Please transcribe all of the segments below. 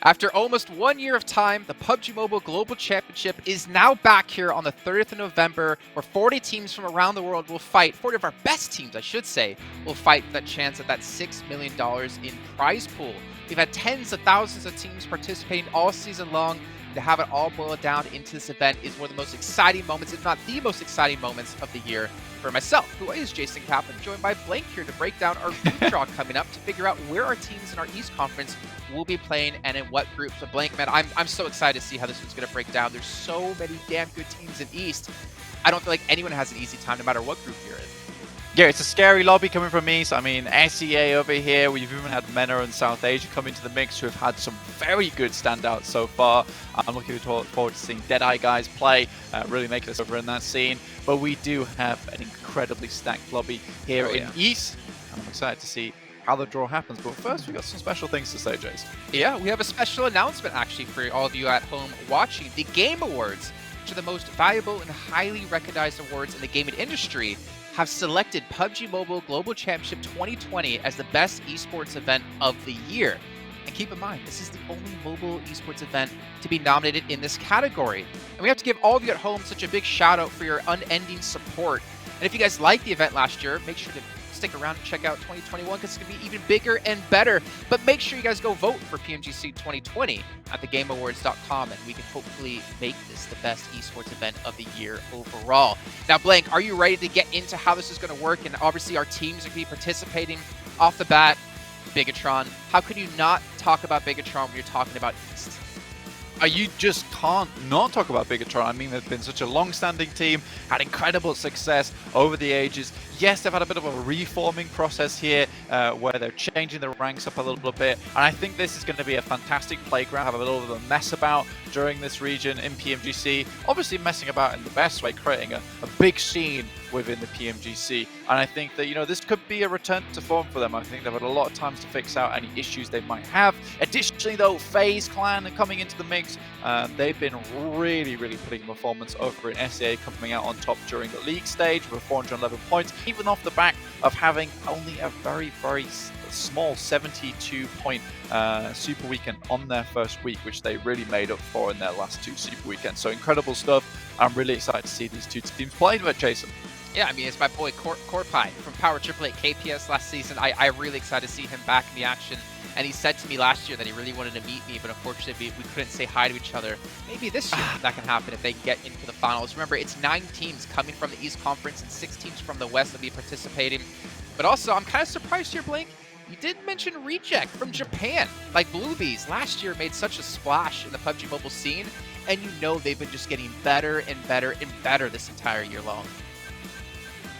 After almost 1 year of time, the PUBG Mobile Global Championship is now back here on the 30th of November, where 40 teams from around the world will fight, 40 of our best teams, I should say, will fight for that chance at that $6 million in prize pool. We've had tens of thousands of teams participating all season long. To have it all boiled down into this event is one of the most exciting moments, if not the most exciting moments of the year for myself, who is Jason Kaplan, joined by Blank here to break down our group draw coming up to figure out where our teams in our East Conference will be playing and in what groups. So Blank, man, I'm so excited to see how this one's going to break down. There's so many damn good teams in East. I don't feel like anyone has an easy time no matter what group you're in. Yeah, it's a scary lobby coming from East. I mean, SEA over here. We've even had MENA and South Asia come into the mix who have had some very good standouts so far. I'm looking forward to seeing Deadeye guys play, really making us over in that scene. But we do have an incredibly stacked lobby here in East. I'm excited to see how the draw happens. But first, we've got some special things to say, Jason. Yeah, we have a special announcement actually for all of you at home watching. The Game Awards, which are the most valuable and highly recognized awards in the gaming industry, have selected PUBG Mobile Global Championship 2020 as the best esports event of the year. And keep in mind, this is the only mobile esports event to be nominated in this category. And we have to give all of you at home such a big shout out for your unending support. And if you guys liked the event last year, make sure to stick around and check out 2021 because it's going to be even bigger and better. But make sure you guys go vote for PMGC 2020 at thegameawards.com, and we can hopefully make this the best esports event of the year overall. Now, Blank, are you ready to get into how this is going to work? And obviously, our teams are going to be participating off the bat. Bigatron. How could you not talk about Bigatron when you're talking about East? You just can't not talk about Bigatron. I mean, they've been such a long-standing team, had incredible success over the ages. Yes, they've had a bit of a reforming process here where they're changing the ranks up a little bit. And I think this is going to be a fantastic playground, have a little bit of a mess about during this region in PMGC. Obviously messing about in the best way, creating a big scene within the PMGC. And I think that, you know, this could be a return to form for them. I think they've had a lot of times to fix out any issues they might have. Additionally, though, FaZe Clan coming into the mix, they've been really putting performance over in SEA, coming out on top during the league stage with 411 points, even off the back of having only a very small 72-point Super Weekend on their first week, which they really made up for in their last two Super Weekends. So incredible stuff. I'm really excited to see these two teams playing with Jason. Yeah, I mean, it's my boy Corpie from Power Triple 8 KPS last season. I'm really excited to see him back in the action. And he said to me last year that he really wanted to meet me, but unfortunately we couldn't say hi to each other. Maybe this year that can happen if they can get into the finals. Remember, it's 9 teams coming from the East Conference and 6 teams from the West that will be participating. But also, I'm kind of surprised here, Blake. You didn't mention Reject from Japan. Like Bluebees last year made such a splash in the PUBG Mobile scene, and you know they've been just getting better and better and better this entire year long.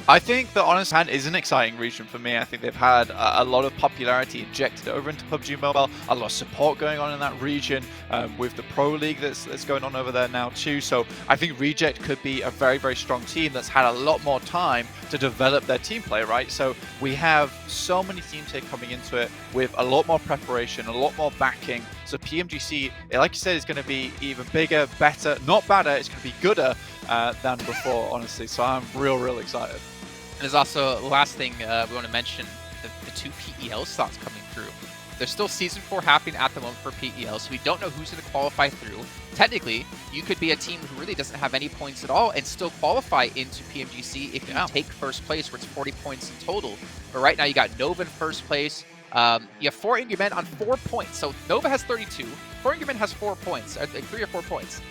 I think the Honest Hand is an exciting region for me. I think they've had a lot of popularity injected over into PUBG Mobile, a lot of support going on in that region with the Pro League that's going on over there now too. So I think Reject could be a very strong team that's had a lot more time to develop their team play, right? So we have so many teams here coming into it with a lot more preparation, a lot more backing. So PMGC, like you said, is going to be even bigger, better, not better, it's going to be gooder than before, honestly. So I'm real excited. And there's also, the last thing we want to mention, the 2 PEL slots coming through. There's still Season 4 happening at the moment for PEL, so we don't know who's going to qualify through. Technically, you could be a team who really doesn't have any points at all and still qualify into PMGC if you take first place, where it's 40 points in total. But right now, you got Nova in first place. You have 4 Angry Men on 4 points. So Nova has 32. 4 Angry Men has 4 points, 3 or 4 points.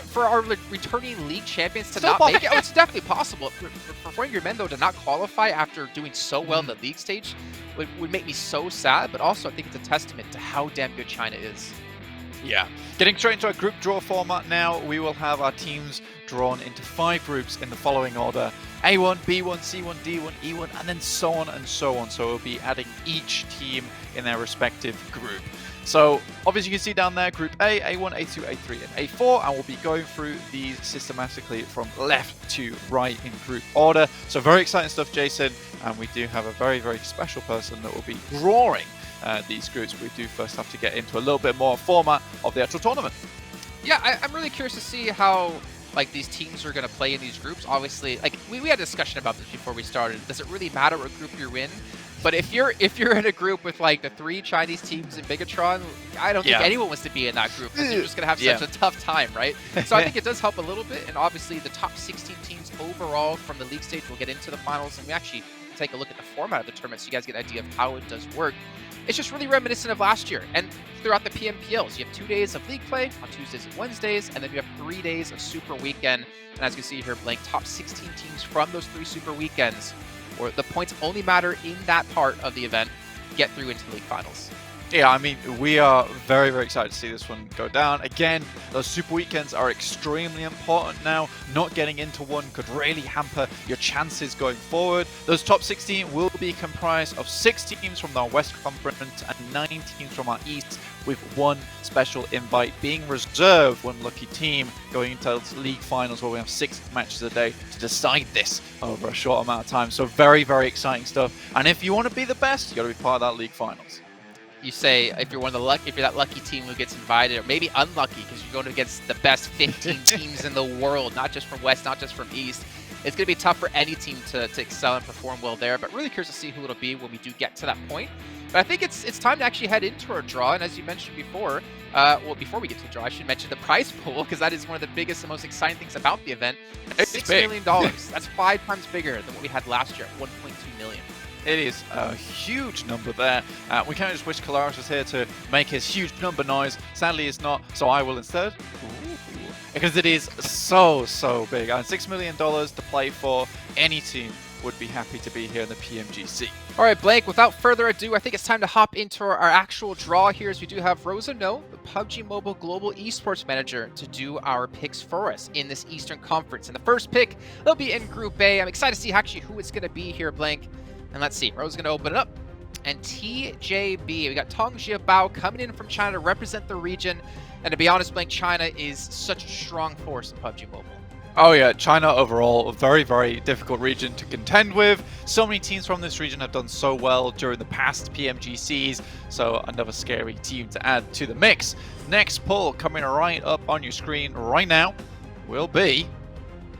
For our returning league champions to not make it, it's definitely possible. For your men, though, to not qualify after doing so well in the league stage would make me so sad, but also I think it's a testament to how damn good China is. Yeah. Getting straight into our group draw format now, we will have our teams drawn into 5 groups in the following order: A1, B1, C1, D1, E1, and then so on and so on. So we'll be adding each team in their respective group. So obviously you can see down there Group A, A1, A2, A3, and A4, and we'll be going through these systematically from left to right in group order. So very exciting stuff, Jason, and we do have a very special person that will be drawing these groups. We do first have to get into a little bit more format of the actual tournament. Yeah, I'm really curious to see how like these teams are going to play in these groups. Obviously, like we had a discussion about this before we started. Does it really matter what group you're in? But if you're in a group with like the 3 Chinese teams in Bigatron, I don't think anyone wants to be in that group because you're just gonna have such a tough time, right? So I think it does help a little bit, and obviously the top 16 teams overall from the league stage will get into the finals, and we actually take a look at the format of the tournament so you guys get an idea of how it does work. It's just really reminiscent of last year, and throughout the PMPLs, you have 2 days of league play on Tuesdays and Wednesdays, and then you have 3 days of Super Weekend. And as you can see here, Blank, top 16 teams from those 3 Super Weekends, or the points only matter in that part of the event, get through into the league finals. Yeah, I mean, we are very, very excited to see this one go down. Again, those Super Weekends are extremely important now. Not getting into one could really hamper your chances going forward. Those top 16 will be comprised of 6 teams from our West Conference and 9 teams from our East, with 1 special invite being reserved, 1 lucky team going into league finals where we have 6 matches a day to decide this over a short amount of time. So very, very exciting stuff. And if you want to be the best, you got to be part of that league finals. You say if you're if you're that lucky team who gets invited, or maybe unlucky because you're going against the best 15 teams in the world, not just from West, not just from East. It's going to be tough for any team to excel and perform well there, but really curious to see who it'll be when we do get to that point. But I think it's time to actually head into our draw, and as you mentioned before, well, before we get to the draw, I should mention the prize pool, because that is one of the biggest and most exciting things about the event. $6 million. That's 5 times bigger than what we had last year at $1.2 million. It is a huge number there. We can't just wish Kalaris was here to make his huge number noise. Sadly, it's not, so I will instead. Because it is so big. And $6 million to play for, any team would be happy to be here in the PMGC. All right, Blake, without further ado, I think it's time to hop into our actual draw here, as we do have Rosa No, the PUBG Mobile Global Esports Manager, to do our picks for us in this Eastern Conference. And the first pick, they'll be in Group A. I'm excited to see actually who it's going to be here, Blake. And let's see, Rosa's going to open it up. And TJB, we got Tong Jiabao coming in from China to represent the region. And to be honest, Blank, China is such a strong force in PUBG Mobile. Oh yeah, China overall, a very, very difficult region to contend with. So many teams from this region have done so well during the past PMGCs, so another scary team to add to the mix. Next pull coming right up on your screen right now will be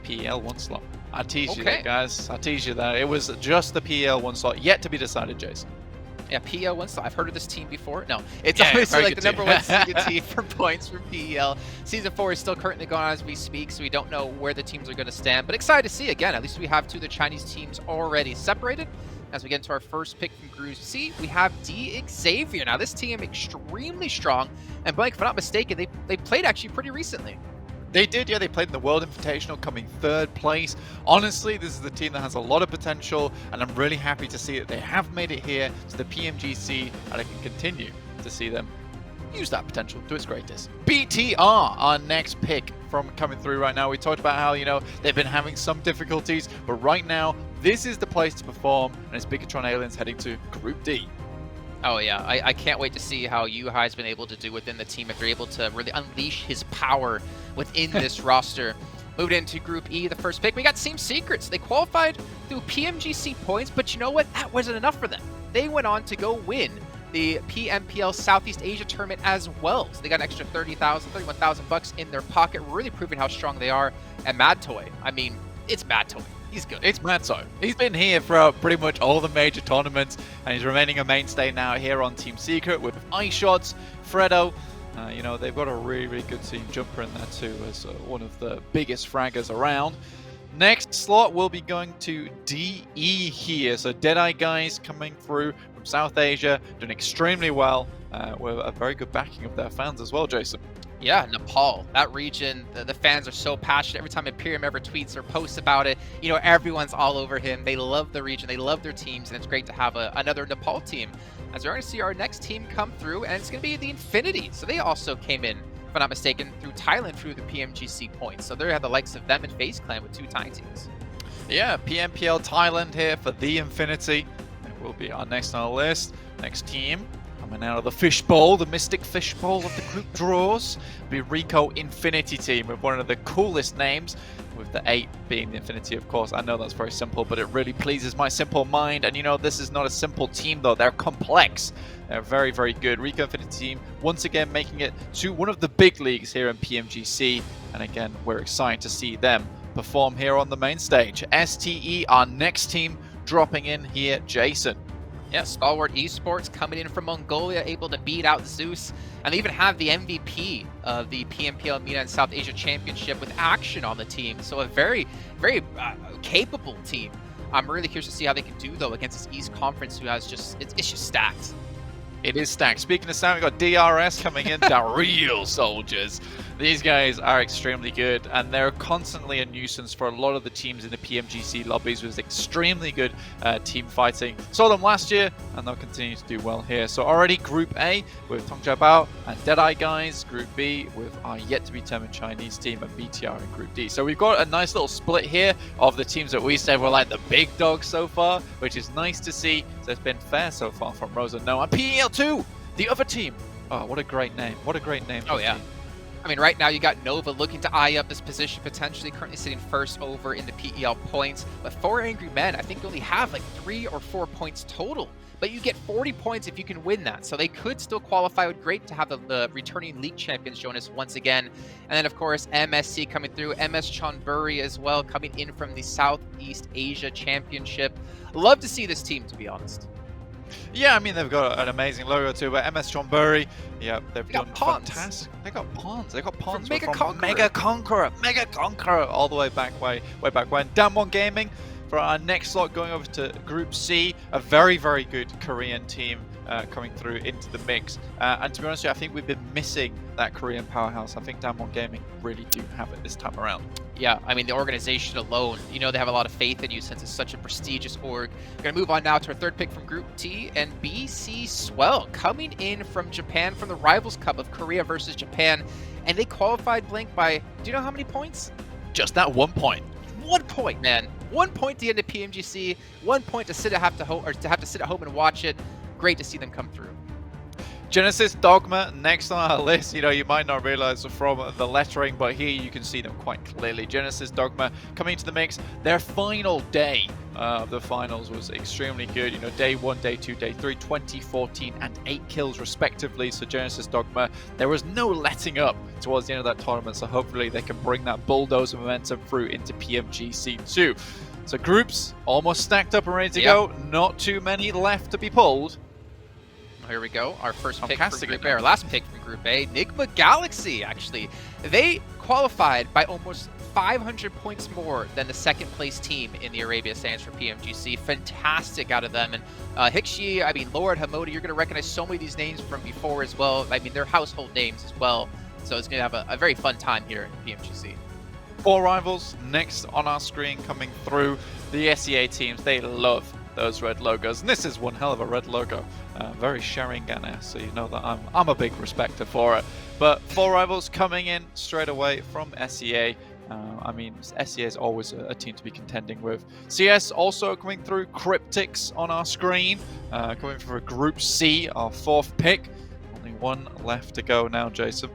PL1 slot. I teased you there, guys. I teased you there. It was just the PL1 slot, yet to be decided, Jason. Yeah, PL1 slot. I've heard of this team before. No, it's obviously like the number 1 seeded team for points from PEL. Season 4 is still currently going on as we speak, so we don't know where the teams are going to stand. But excited to see, again, at least we have 2 of the Chinese teams already separated. As we get into our first pick from Group C, we have D Xavier. Now, this team extremely strong. And Blank, if I'm not mistaken, they played actually pretty recently. They did, yeah. They played in the World Invitational, coming 3rd place. Honestly, this is the team that has a lot of potential, and I'm really happy to see that they have made it here to the PMGC, and I can continue to see them use that potential to its greatest. BTR, our next pick from coming through right now. We talked about how, you know, they've been having some difficulties, but right now, this is the place to perform, and it's Bigatron Aliens heading to Group D. Oh yeah, I can't wait to see how Yuhai's been able to do within the team if they're able to really unleash his power within this roster. Moved into Group E, the first pick, we got Team Secrets. They qualified through PMGC points, but you know what? That wasn't enough for them. They went on to go win the PMPL Southeast Asia tournament as well. So they got an extra $31,000 in their pocket, really proving how strong they are. And Mad Toy, I mean, it's Mad Toy. He's good. It's Matzo. He's been here for pretty much all the major tournaments, and he's remaining a mainstay now here on Team Secret with iShots, Fredo. You know, they've got a really, really good team jumper in there too, as one of the biggest fraggers around. Next slot will be going to DE here. So Deadeye guys coming through from South Asia, doing extremely well, with a very good backing of their fans as well, Jason. Yeah, Nepal, that region, the fans are so passionate. Every time Imperium ever tweets or posts about it, you know, everyone's all over him. They love the region, they love their teams, and it's great to have another Nepal team. As we're going to see our next team come through, and it's going to be the Infinity. So they also came in, if I'm not mistaken, through Thailand through the PMGC points. So they have the likes of them and FaZe Clan with 2 Thai teams. Yeah, PMPL Thailand here for the Infinity. It will be our next on our list. Next team coming out of the fishbowl, the mystic fishbowl of the group draws, will be Rico Infinity team with one of the coolest names, with the 8 being the Infinity, of course. I know that's very simple, but it really pleases my simple mind. And you know, this is not a simple team though, they're complex. They're very, very good. Rico Infinity team, once again, making it to one of the big leagues here in PMGC. And again, we're excited to see them perform here on the main stage. STE, our next team, dropping in here, Jason. Yeah, Stalwart Esports coming in from Mongolia, able to beat out Zeus, and they even have the MVP of the PMPL MENA and South Asia Championship with Action on the team. So a very, very capable team. I'm really curious to see how they can do, though, against this East Conference, who has just, it's just stacked. It is stacked. Speaking of stacked, we've got DRS coming in, the real soldiers. These guys are extremely good, and they're constantly a nuisance for a lot of the teams in the PMGC lobbies with extremely good team fighting. Saw them last year, and they'll continue to do well here. So already Group A with Tongja Bao and Deadeye guys. Group B with our yet-to-be-determined Chinese team and BTR in Group D. So we've got a nice little split here of the teams that we said were like the big dogs so far, which is nice to see. So it's been fair so far from Rosa No. And PEL2, the other team. Oh, what a great name. What a great name. Oh, yeah. I mean, right now you got Nova looking to eye up this position, potentially currently sitting first over in the PEL points. But 4 Angry Men, I think you only have like 3 or 4 points total. But you get 40 points if you can win that. So they could still qualify. It would be great to have the returning league champions join us once again. And then, of course, MSC coming through. MS Chonburi as well, coming in from the Southeast Asia Championship. Love to see this team, to be honest. Yeah, I mean, they've got an amazing logo too, but MS Chonburi, yeah, they've done Pawns. fantastic. They got Pawns. They got Pawns. Mega Conqueror, all the way back way back when. Damwon Gaming for our next slot, going over to Group C, a very, very good Korean team coming through into the mix. And to be honest with you, I think we've been missing that Korean powerhouse. I think Damwon Gaming really do have it this time around. Yeah, I mean, the organization alone, you know, they have a lot of faith in you since it's such a prestigious org. We're going to move on now to our third pick from Group T, and BC Swell coming in from Japan from the Rivals Cup of Korea versus Japan. And they qualified, Blink, by, do you know how many points? Just that 1 point. 1 point, man. 1 point to the end of PMGC, 1 point to sit at home and watch it. Great to see them come through. Genesis Dogma next on our list. You know, you might not realize from the lettering, but here you can see them quite clearly. Genesis Dogma coming into the mix. Their final day of the finals was extremely good. You know, day 1, day 2, day 3, 20, 14, and 8 kills respectively. So Genesis Dogma, there was no letting up towards the end of that tournament. So hopefully they can bring that bulldozer momentum through into PMGC 2. So groups almost stacked up and ready to go. Not too many left to be pulled. Here we go. Our first pick from Group A, our last pick from Group A, Nigma Galaxy, actually. They qualified by almost 500 points more than the second place team in the Arabia Sands for PMGC. Fantastic out of them. And Hikshi, I mean, Lord, Hamodi, you're going to recognize so many of these names from before as well. I mean, they're household names as well. So it's going to have a very fun time here in PMGC. 4 rivals next on our screen coming through. The SEA teams, they love those red logos, and this is one hell of a red logo. Very Sharingan, so you know that I'm a big respecter for it. But 4 rivals coming in straight away from SEA. I mean, SEA is always a team to be contending with. CS also coming through. Cryptics on our screen, coming for a Group C, our 4th pick. Only 1 left to go now, Jason.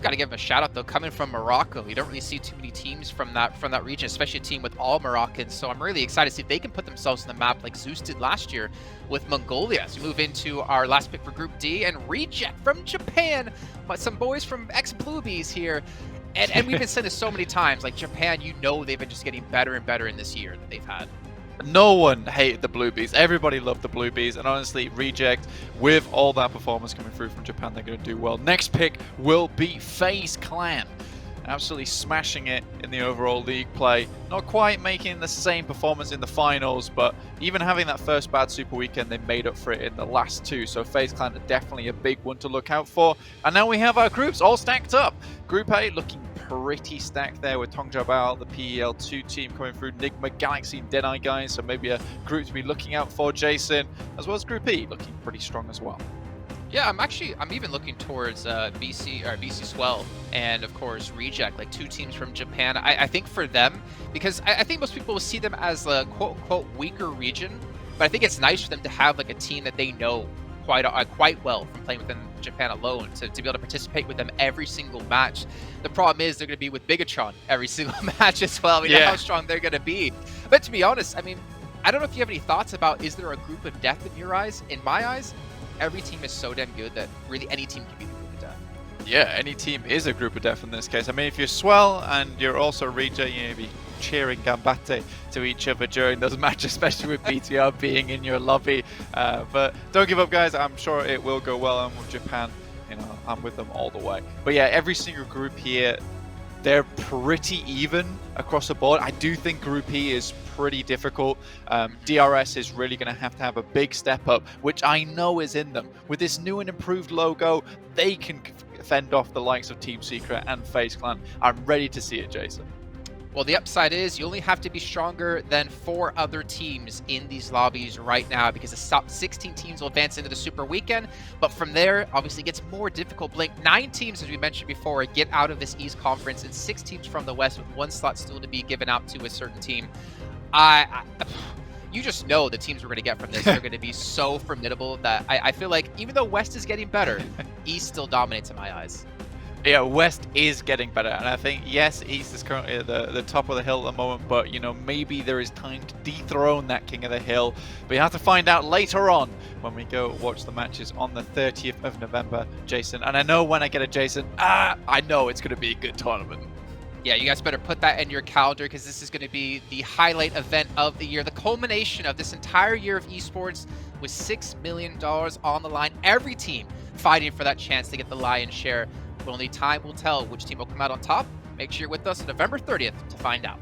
Got to give him a shout out though, coming from Morocco. You don't really see too many teams from that region, especially a team with all Moroccans. So I'm really excited to see if they can put themselves on the map like Zeus did last year with Mongolia. So we move into our last pick for Group D, and Reject from Japan, but some boys from ex-Bluebees here. And we've been saying this so many times, like Japan, you know, they've been just getting better and better in this year that they've had. No one hated the Bluebees. Everybody loved the Bluebees. And honestly, Reject, with all that performance coming through from Japan, they're going to do well. Next pick will be FaZe Clan. Absolutely smashing it in the overall league play. Not quite making the same performance in the finals, but even having that first bad Super Weekend, they made up for it in the last 2. So FaZe Clan are definitely a big one to look out for. And now we have our groups all stacked up. Group A looking pretty stacked there with Tongja Bao, the PEL2 team coming through, Nigma Galaxy and Deadeye guys, so maybe a group to be looking out for, Jason, as well as Group E looking pretty strong as well. Yeah, I'm even looking towards BC Swell and of course Reject, like 2 teams from Japan. I think for them, because I think most people will see them as a quote unquote weaker region, but I think it's nice for them to have like a team that they know quite well from playing within Japan alone, to be able to participate with them every single match. The problem is they're going to be with Bigatron every single match as well. We know how strong they're going to be. But to be honest, I mean, I don't know if you have any thoughts about, is there a group of death in your eyes? In my eyes, every team is so damn good that really any team can be the group of death. Yeah, any team is a group of death in this case. I mean, if you're Swell and you're also Reject, you maybe cheering Gambate to each other during those matches, especially with BTR being in your lobby. But don't give up, guys. I'm sure it will go well. And with Japan, you know, I'm with them all the way. But yeah, every single group here, they're pretty even across the board. I do think Group E is pretty difficult. DRS is really going to have a big step up, which I know is in them. With this new and improved logo, they can fend off the likes of Team Secret and FaZe Clan. I'm ready to see it, Jason. Well, the upside is you only have to be stronger than 4 other teams in these lobbies right now, because the top 16 teams will advance into the Super Weekend. But from there, obviously, it gets more difficult. Blink, 9 teams, as we mentioned before, get out of this East Conference, and 6 teams from the West, with 1 slot still to be given out to a certain team. You just know the teams we're going to get from this are going to be so formidable that I feel like even though West is getting better, East still dominates in my eyes. Yeah, West is getting better, and I think, yes, East is currently at the top of the hill at the moment, but, you know, maybe there is time to dethrone that King of the Hill. But you have to find out later on when we go watch the matches on the 30th of November, Jason. And I know when I get a Jason, I know it's going to be a good tournament. Yeah, you guys better put that in your calendar, because this is going to be the highlight event of the year, the culmination of this entire year of esports, with $6 million on the line. Every team fighting for that chance to get the lion's share. But only time will tell which team will come out on top. Make sure you're with us on November 30th to find out.